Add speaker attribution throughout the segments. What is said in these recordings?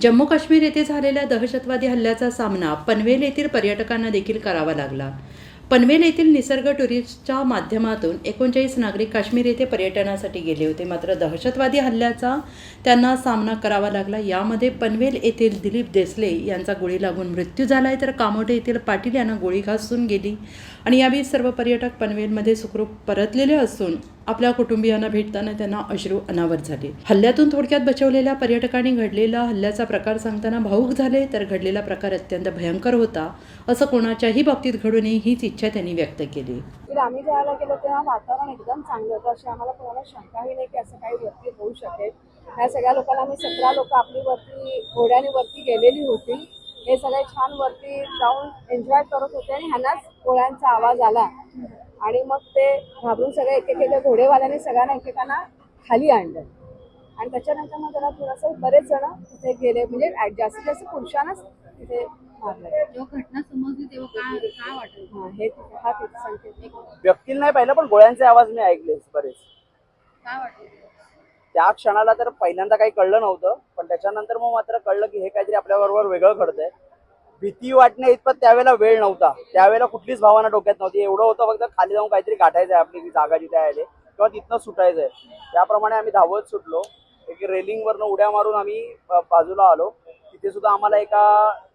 Speaker 1: जम्मू काश्मीर येथे झालेल्या दहशतवादी हल्ल्याचा सामना पनवेल येथील पर्यटकांना देखील करावा लागला. पनवेल येथील निसर्ग टुरिस्टच्या माध्यमातून 39 नागरिक काश्मीर येथे पर्यटनासाठी गेले होते. मात्र दहशतवादी हल्ल्याचा त्यांना सामना करावा लागला. यामध्ये पनवेल येथील दिलीप देसले यांचा गोळी लागून मृत्यू झाला आहे, तर कामोठे येथील पाटील यांना गोळी घासून गेली. आणि यावेळी सर्व पर्यटक पनवेलमध्ये सुखरूप परतलेले असून आपल्या कुटुंबियांना भेटताना त्यांना अश्रू अनावर झाले. हल्ल्यातून थोडक्यात बचावलेल्या पर्यटकांनी घडलेला हल्ल्याचा प्रकार सांगताना भावूक झाले, तर घडलेला प्रकार अत्यंत भयंकर होता, असं कोणाच्याही बाबतीत घडू नये हीच इच्छा त्यांनी व्यक्त केली.
Speaker 2: आम्ही ज्यावेळेला गेलो तेव्हा वातावरण एकदम चांगलं होतं. अशी आम्हाला कोणाला शंकाही नाही की असं काही वरती होऊ शकेल. ह्या सगळ्या लोकांना आम्ही 17 लोक आपली वरती घोड्याने वरती गेलेली होती. हे सगळे छान वरती जाऊन एन्जॉय करत होते आणि ह्यांनाच गोळ्यांचा आवाज आला आणि मग ते घाबरून सगळे एकेका घोडेवाल्याने सगळ्यांना एकेकांना खाली आणलं आणि त्याच्यानंतर मग जरा थोडंसं बरेच जण तिथे गेले, म्हणजे जास्तीत जास्त पुरुषांनाच तिथे मारलं.
Speaker 3: जेव्हा घटना समजली तेव्हा काय वाटलं?
Speaker 2: हे हा तिथे संकेत
Speaker 4: व्यक्तीला नाही पाहिलं, पण गोळ्यांचे आवाज मी ऐकले बरेच.
Speaker 3: काय वाटलं
Speaker 4: त्या क्षणाला तर पहिल्यांदा काही कळलं नव्हतं, पण त्याच्यानंतर मग मात्र कळलं की हे काहीतरी आपल्याबरोबर वेगळं घडतंय. भीती वाटणे इतपत त्यावेळेला वेळ नव्हता. त्यावेळेला कुठलीच भावना डोक्यात नव्हती. एवढं होतं फक्त खाली जाऊन काहीतरी गाठायचंय, आपली जागा जिथे आहे किंवा तिथनं सुटायचंय. त्याप्रमाणे आम्ही धावत सुटलो. एक रेलिंगवरनं उड्या मारून आम्ही बाजूला आलो. तिथे सुद्धा आम्हाला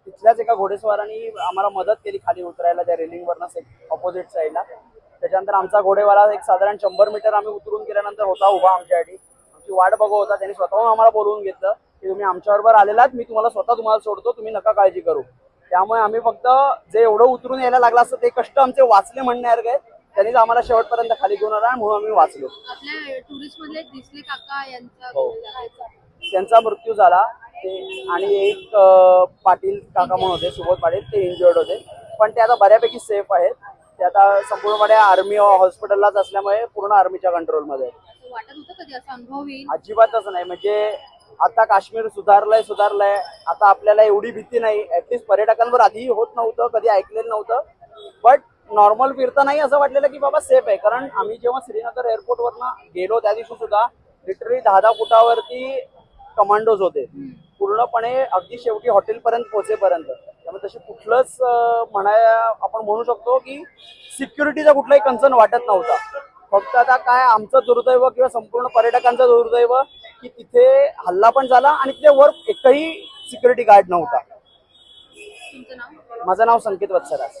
Speaker 4: तिथल्याच एका घोडेस्वारांनी आम्हाला मदत केली खाली उतरायला, त्या रेलिंगवरनं ऑपोजिट साईडला. त्याच्यानंतर आमचा घोडेवाला एक साधारण 100 मीटर आम्ही उतरून गेल्यानंतर होता उभा आमच्यासाठी. आमची वाट बघत होता. त्यांनी स्वतःहून आम्हाला बोलवून घेतलं की तुम्ही आमच्याबरोबर आलेलात, मी तुम्हाला सोडतो, तुम्ही नका काळजी करू. त्यामुळे आम्ही फक्त जे एवढं उतरून यायला लागलं असतं ते कष्ट आमचे वाचले म्हणण्यासारखे. त्यांनीच आम्हाला शेवटपर्यंत खाली घेऊन आला म्हणून आम्ही वाचलो.
Speaker 3: आपल्या टुरिस्ट मधले दिसले काका यांचा
Speaker 4: त्यांचा मृत्यू झाला. ते आणि एक पाटील काका म्हणून होते, सुबोध पाटील, ते इंजर्ड होते, पण ते आता बऱ्यापैकी सेफ आहेत. ते आता संपूर्णपणे आर्मी हॉस्पिटललाच असल्यामुळे पूर्ण आर्मीच्या कंट्रोलमध्ये.
Speaker 3: वाटत होतं कधी असा अनुभव येईल?
Speaker 4: अजिबातच नाही. म्हणजे आता काश्मीर सुधारलंय. आता आपल्याला एवढी भीती नाही. ऍटलीस्ट पर्यटकांवर आधी होत नव्हतं, कधी ऐकलेलं नव्हतं, बट नॉर्मल फिरता नाही असं वाटलेलं की बाबा सेफ आहे. कारण आम्ही जेव्हा श्रीनगर एअरपोर्टवरनं गेलो त्या दिवशी सुद्धा लिटरली 10 फुटावरती कमांडोज होते, पूर्णपणे अगदी शेवटी हॉटेलपर्यंत पोहोचेपर्यंत. त्यामुळे तशी कुठलंच आपण म्हणू शकतो की सिक्युरिटीचा कुठलाही कन्सर्न वाटत नव्हता. फक्त आता काय आमचं दुर्दैव किंवा संपूर्ण पर्यटकांचं दुर्दैव की तिथे हल्ला पण झाला आणि तिथे वर एकही सिक्युरिटी गार्ड नव्हता.
Speaker 3: तुमचं नाव?
Speaker 4: माझं नाव संकेत वत्सराज.